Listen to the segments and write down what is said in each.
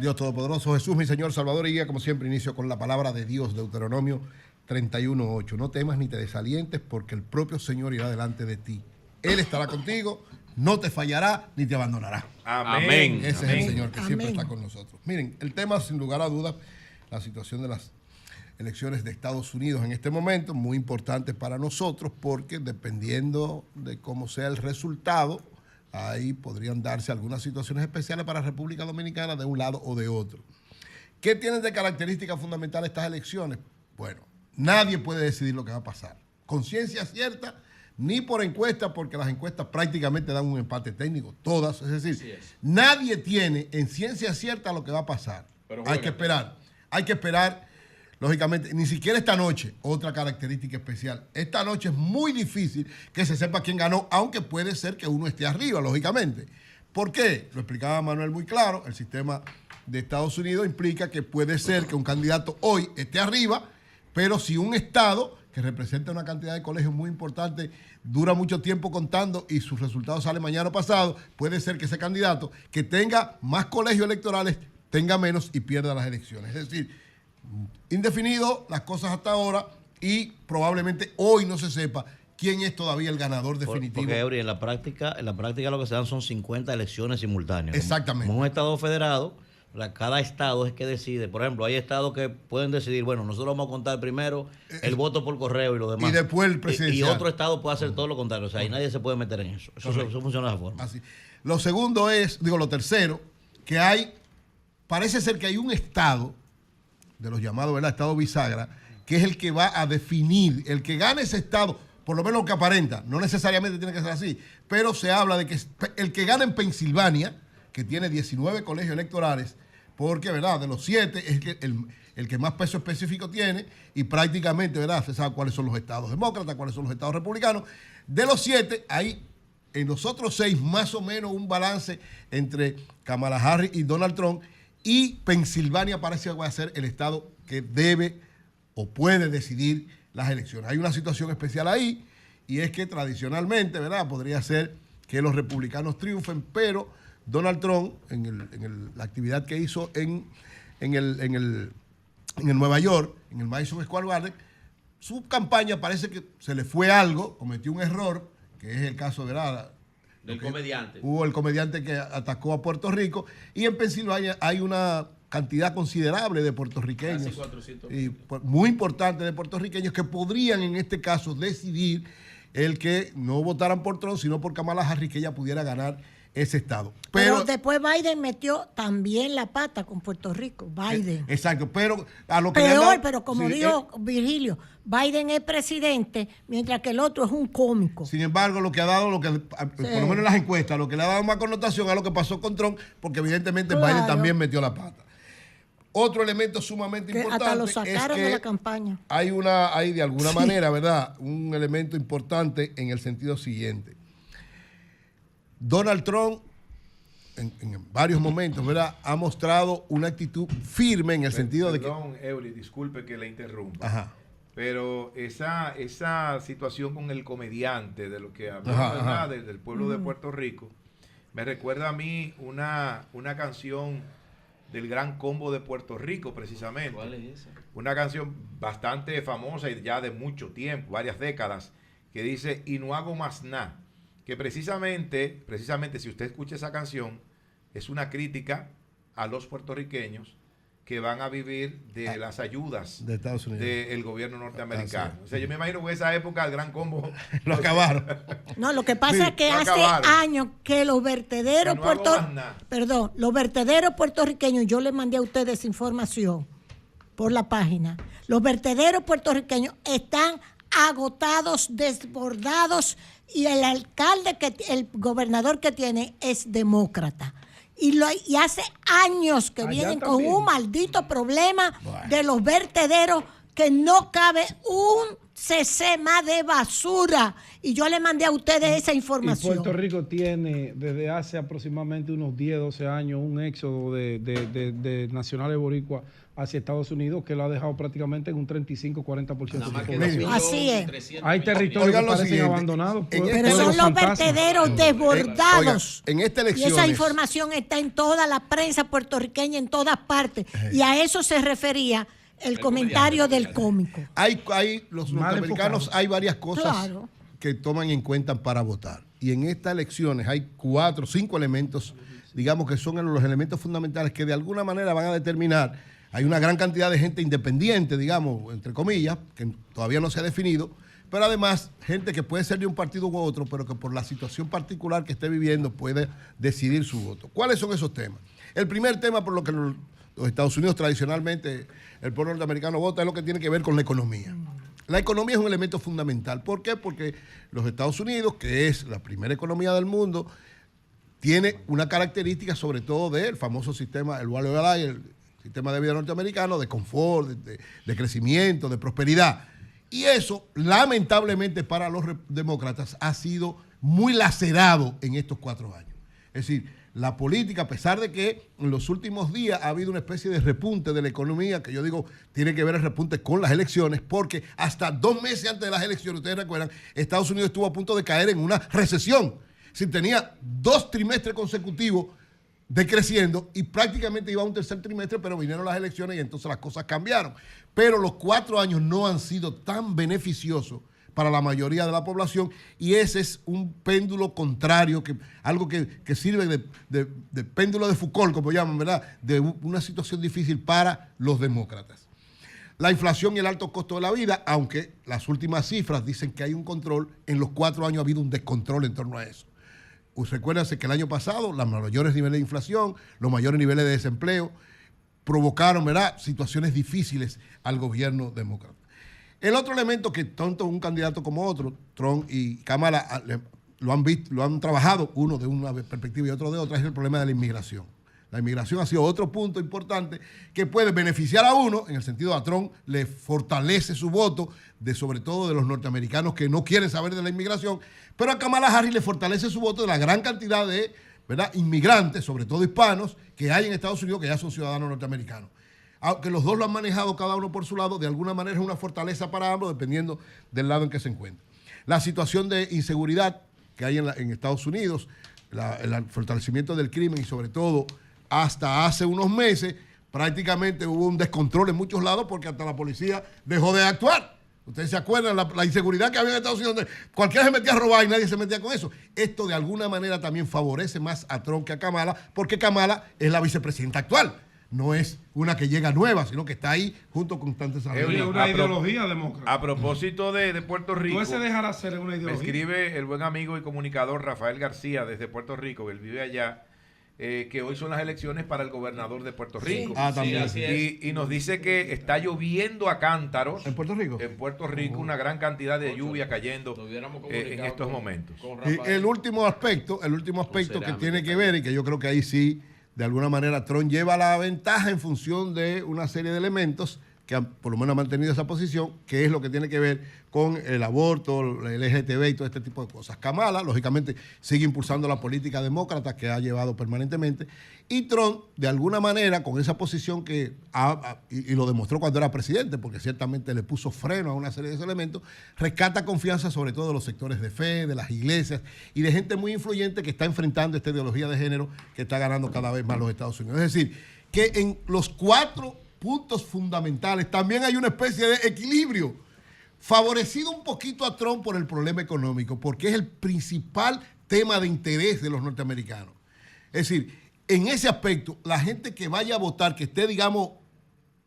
Dios Todopoderoso, Jesús, mi Señor, Salvador y Guía, como siempre, inicio con la palabra de Dios, Deuteronomio 31:8. No temas ni te desalientes, porque el propio Señor irá delante de ti. Él estará contigo, no te fallará ni te abandonará. Amén. Ese Amén. es el Señor que siempre está con nosotros. Miren, el tema, sin lugar a dudas, la situación de las elecciones de Estados Unidos en este momento, muy importante para nosotros, porque dependiendo de cómo sea el resultado, ahí podrían darse algunas situaciones especiales para República Dominicana de un lado o de otro. ¿Qué tienen de característica fundamental estas elecciones? Bueno, nadie puede decidir lo que va a pasar. Con ciencia cierta, ni por encuesta, porque las encuestas prácticamente dan un empate técnico, todas. Es decir, nadie tiene en ciencia cierta lo que va a pasar. Hay que esperar. Lógicamente, ni siquiera esta noche, otra característica especial. Esta noche es muy difícil que se sepa quién ganó, aunque puede ser que uno esté arriba, lógicamente. ¿Por qué? Lo explicaba Manuel muy claro. El sistema de Estados Unidos implica que puede ser que un candidato hoy esté arriba, pero si un estado que representa una cantidad de colegios muy importante dura mucho tiempo contando y sus resultados salen mañana o pasado, puede ser que ese candidato que tenga más colegios electorales tenga menos y pierda las elecciones. Es decir, indefinido las cosas hasta ahora y probablemente hoy no se sepa quién es todavía el ganador definitivo. Porque, Eury, en la práctica lo que se dan son 50 elecciones simultáneas. Exactamente. Como un estado federado, cada estado es que decide. Por ejemplo, hay estados que pueden decidir, bueno, nosotros vamos a contar primero el voto por correo y lo demás. Y después el presidencial. Y otro estado puede hacer todo lo contrario. O sea, ahí nadie se puede meter en eso. Eso funciona de esa forma. Así. Lo segundo es, lo tercero, que parece ser que hay un estado de los llamados, ¿verdad?, estado bisagra, que es el que va a definir, el que gane ese estado, por lo menos lo que aparenta, no necesariamente tiene que ser así, pero se habla de que el que gana en Pensilvania, que tiene 19 colegios electorales, porque, ¿verdad?, de los 7 es el que más peso específico tiene y prácticamente, ¿verdad?, se sabe cuáles son los estados demócratas, cuáles son los estados republicanos. De los 7 hay en los otros 6 más o menos un balance entre Kamala Harris y Donald Trump, y Pensilvania parece que va a ser el estado que debe o puede decidir las elecciones. Hay una situación especial ahí, y es que tradicionalmente, ¿verdad?, podría ser que los republicanos triunfen, pero Donald Trump, en la actividad que hizo en Nueva York, en el Madison Square Garden, su campaña parece que se le fue algo, cometió un error, que es el caso, ¿verdad?, del comediante. Hubo el comediante que atacó a Puerto Rico, y en Pensilvania hay una cantidad considerable de puertorriqueños, casi 400. Y muy importante de puertorriqueños que podrían en este caso decidir el que no votaran por Trump, sino por Kamala Harris, que ella pudiera ganar ese estado. Pero después Biden metió también la pata con Puerto Rico, Biden. Exacto, pero a lo que peor, pero como dijo Virgilio, Biden es presidente, mientras que el otro es un cómico. Sin embargo, lo que ha dado, por lo menos en las encuestas, lo que le ha dado más connotación a lo que pasó con Trump, porque evidentemente Biden también metió la pata. Otro elemento sumamente importante hasta lo sacaron es que de la campaña. Hay de alguna manera, ¿verdad?, un elemento importante en el sentido siguiente. Donald Trump, en varios momentos, ¿verdad?, ha mostrado una actitud firme en el sentido de que... Perdón, Eury, disculpe que le interrumpa. Ajá. Pero esa situación con el comediante, de lo que habló, ¿verdad?, del pueblo de Puerto Rico, me recuerda a mí una canción del Gran Combo de Puerto Rico, precisamente. ¿Cuál es esa? Una canción bastante famosa y ya de mucho tiempo, varias décadas, que dice, y no hago más nada. Que precisamente, si usted escucha esa canción, es una crítica a los puertorriqueños que van a vivir de las ayudas de Estados Unidos, del gobierno norteamericano. O sea, yo me imagino que en esa época el Gran Combo lo acabaron. No, lo que pasa es que hace años que los vertederos los vertederos puertorriqueños, yo les mandé a ustedes información por la página. Los vertederos puertorriqueños están agotados, desbordados, y el gobernador que tiene es demócrata. Y hace años que vienen con un maldito problema de los vertederos, que no cabe un cc más de basura. Y yo le mandé a ustedes esa información. Y Puerto Rico tiene desde hace aproximadamente unos 10, 12 años un éxodo de nacionales boricuas hacia Estados Unidos, que lo ha dejado prácticamente en un 35-40% de población. Así es. Hay territorios que parecen abandonados. Pero son los vertederos desbordados. En esta elección. Y esa información está en toda la prensa puertorriqueña, en todas partes. Y a eso se refería el comentario del cómico. Los norteamericanos, hay varias cosas que toman en cuenta para votar. Y en estas elecciones hay 4 o 5 elementos, digamos que son los elementos fundamentales que de alguna manera van a determinar. Hay una gran cantidad de gente independiente, digamos, entre comillas, que todavía no se ha definido, pero además gente que puede ser de un partido u otro, pero que por la situación particular que esté viviendo puede decidir su voto. ¿Cuáles son esos temas? El primer tema por lo que los Estados Unidos tradicionalmente, el pueblo norteamericano vota, es lo que tiene que ver con la economía. La economía es un elemento fundamental. ¿Por qué? Porque los Estados Unidos, que es la primera economía del mundo, tiene una característica sobre todo del famoso sistema, el Value of Life, el sistema de vida norteamericano, de confort, de crecimiento, de prosperidad. Y eso, lamentablemente para los demócratas, ha sido muy lacerado en estos 4 años. Es decir, la política, a pesar de que en los últimos días ha habido una especie de repunte de la economía, que yo digo, tiene que ver el repunte con las elecciones, porque hasta 2 meses antes de las elecciones, ustedes recuerdan, Estados Unidos estuvo a punto de caer en una recesión. Si tenía 2 trimestres consecutivos decreciendo y prácticamente iba a un tercer trimestre, pero vinieron las elecciones y entonces las cosas cambiaron. Pero los 4 años no han sido tan beneficiosos para la mayoría de la población y ese es un péndulo contrario, algo que sirve de péndulo de Foucault, como llaman, ¿verdad? De una situación difícil para los demócratas. La inflación y el alto costo de la vida, aunque las últimas cifras dicen que hay un control, en los 4 años ha habido un descontrol en torno a eso. Recuérdense que el año pasado los mayores niveles de inflación, los mayores niveles de desempleo provocaron, ¿verdad?, situaciones difíciles al gobierno demócrata. El otro elemento que tanto un candidato como otro, Trump y Kamala, lo han trabajado, uno de una perspectiva y otro de otra, es el problema de la inmigración. La inmigración ha sido otro punto importante que puede beneficiar a uno, en el sentido de a Trump le fortalece su voto, sobre todo de los norteamericanos que no quieren saber de la inmigración, pero a Kamala Harris le fortalece su voto de la gran cantidad de, ¿verdad?, inmigrantes, sobre todo hispanos, que hay en Estados Unidos que ya son ciudadanos norteamericanos. Aunque los dos lo han manejado cada uno por su lado, de alguna manera es una fortaleza para ambos, dependiendo del lado en que se encuentren. La situación de inseguridad que hay en Estados Unidos, el fortalecimiento del crimen y sobre todo hasta hace unos meses prácticamente hubo un descontrol en muchos lados porque hasta la policía dejó de actuar. Ustedes se acuerdan la inseguridad que había en Estados Unidos, donde cualquiera se metía a robar y nadie se metía con eso. Esto de alguna manera también favorece más a Trump que a Kamala, porque Kamala es la vicepresidenta actual. No es una que llega nueva, sino que está ahí junto con tantos amigos. Es una ideología demócrata. A propósito de Puerto Rico, no se dejará hacer en una ideología. Me escribe el buen amigo y comunicador Rafael García desde Puerto Rico, que él vive allá, que hoy son las elecciones para el gobernador de Puerto Rico. Sí. También. Sí, y nos dice que está lloviendo a cántaros. ¿En Puerto Rico? En Puerto Rico, una gran cantidad de lluvia cayendo en estos momentos. Y el último aspecto que tiene que ver, y que yo creo que ahí sí, de alguna manera, Trump lleva la ventaja en función de una serie de elementos que por lo menos ha mantenido esa posición, que es lo que tiene que ver con el aborto, el LGTB y todo este tipo de cosas. Kamala, lógicamente, sigue impulsando la política demócrata que ha llevado permanentemente. Y Trump, de alguna manera, con esa posición que y lo demostró cuando era presidente, porque ciertamente le puso freno a una serie de esos elementos, rescata confianza sobre todo de los sectores de fe, de las iglesias y de gente muy influyente que está enfrentando esta ideología de género que está ganando cada vez más los Estados Unidos. Es decir, que en los 4 puntos fundamentales también hay una especie de equilibrio, favorecido un poquito a Trump por el problema económico, porque es el principal tema de interés de los norteamericanos. Es decir, en ese aspecto, la gente que vaya a votar, que esté, digamos,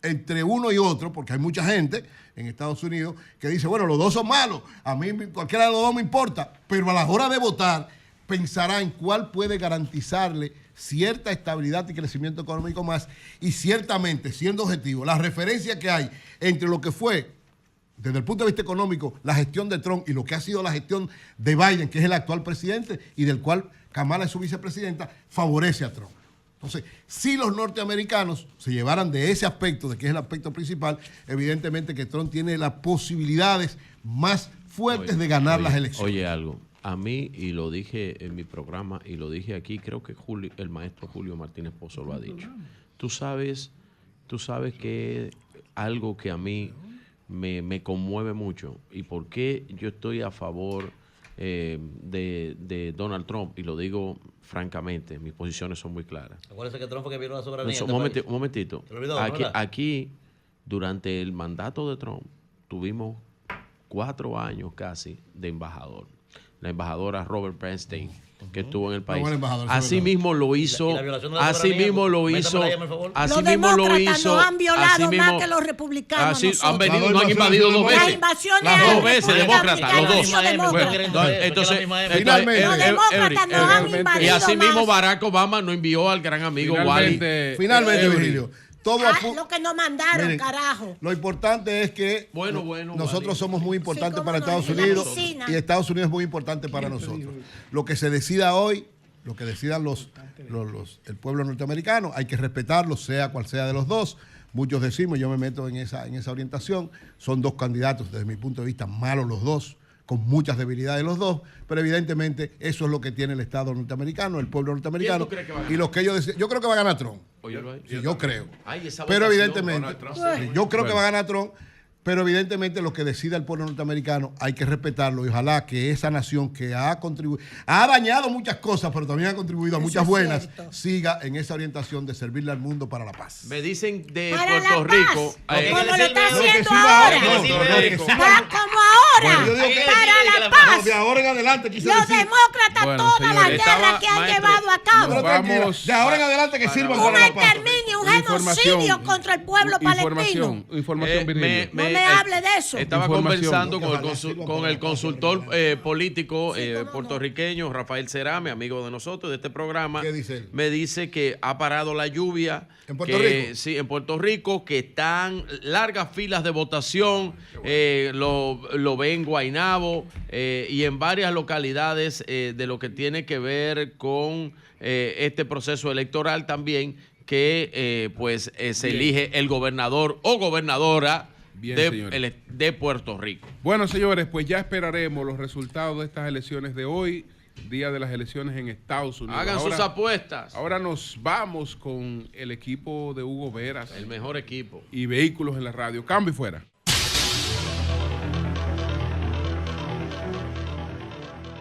entre uno y otro, porque hay mucha gente en Estados Unidos que dice, bueno, los dos son malos, a mí cualquiera de los dos me importa, pero a la hora de votar pensará en cuál puede garantizarle cierta estabilidad y crecimiento económico más, y ciertamente, siendo objetivo, la referencia que hay entre lo que fue, desde el punto de vista económico, la gestión de Trump y lo que ha sido la gestión de Biden, que es el actual presidente y del cual Kamala es su vicepresidenta, favorece a Trump. Entonces, si los norteamericanos se llevaran de ese aspecto, de que es el aspecto principal, evidentemente que Trump tiene las posibilidades más fuertes de ganar las elecciones. Oye, algo. A mí, y lo dije en mi programa, y lo dije aquí, creo que el maestro Julio Martínez Pozo lo ha dicho. Tú sabes tú sabes que algo que a mí me conmueve mucho y por qué yo estoy a favor de Donald Trump, y lo digo francamente, mis posiciones son muy claras. Acuérdense que Trump fue que vino la soberanía. Un momentito. ¿Te lo olvidó, aquí, durante el mandato de Trump, tuvimos 4 años casi de embajador. La embajadora Robert Bernstein, que estuvo en el país. Así mismo lo hizo. Así mismo lo hizo. Los demócratas no han violado más que los republicanos. No han invadido 2 veces. Las invasiones. Las 2 veces, demócratas, los 2. Entonces, finalmente, los demócratas no han invadido. Y así mismo más. Barack Obama no envió al gran amigo Wally. Finalmente, Virgilio. Lo que nos mandaron, miren, carajo. Lo importante es que nosotros somos muy importantes para Estados Unidos y Estados Unidos es muy importante para nosotros. Lo que se decida hoy, lo que decidan el pueblo norteamericano, hay que respetarlo, sea cual sea de los dos. Muchos decimos, yo me meto en esa orientación, son 2 candidatos desde mi punto de vista malos los dos, con muchas debilidades los dos, pero evidentemente eso es lo que tiene el Estado norteamericano, el pueblo norteamericano. Y los que ellos deciden, yo creo que va a ganar Trump. Sí, yo creo. Pero evidentemente, yo creo que va a ganar Trump, pero evidentemente lo que decida el pueblo norteamericano hay que respetarlo y ojalá que esa nación que ha contribuido, ha dañado muchas cosas, pero también ha contribuido a muchas buenas, siga en esa orientación de servirle al mundo para la paz. Me dicen de Puerto Rico. Como lo está haciendo ahora. Como ahora. Para la paz. De ahora en adelante. Los demócratas, toda la guerra que han llevado a cabo. De ahora en adelante que sirvan para la paz. Un exterminio, un genocidio contra el pueblo palestino. Información, Virgilio. No me hable de eso. Estaba conversando con el consultor político puertorriqueño, Rafael Cerame, amigo de nosotros, de este programa. ¿Qué dice él? Me dice que ha parado la lluvia. ¿En Puerto Rico? Sí, en Puerto Rico, que están largas filas de votación. Lo ve en Guaynabo y en varias localidades de lo que tiene que ver con este proceso electoral también, que se elige el gobernador o gobernadora de Puerto Rico. Bueno, señores, pues ya esperaremos los resultados de estas elecciones de hoy, día de las elecciones en Estados Unidos. Hagan sus apuestas. Ahora nos vamos con el equipo de Hugo Veras. El mejor equipo. Y Vehículos en la Radio. Cambio y fuera.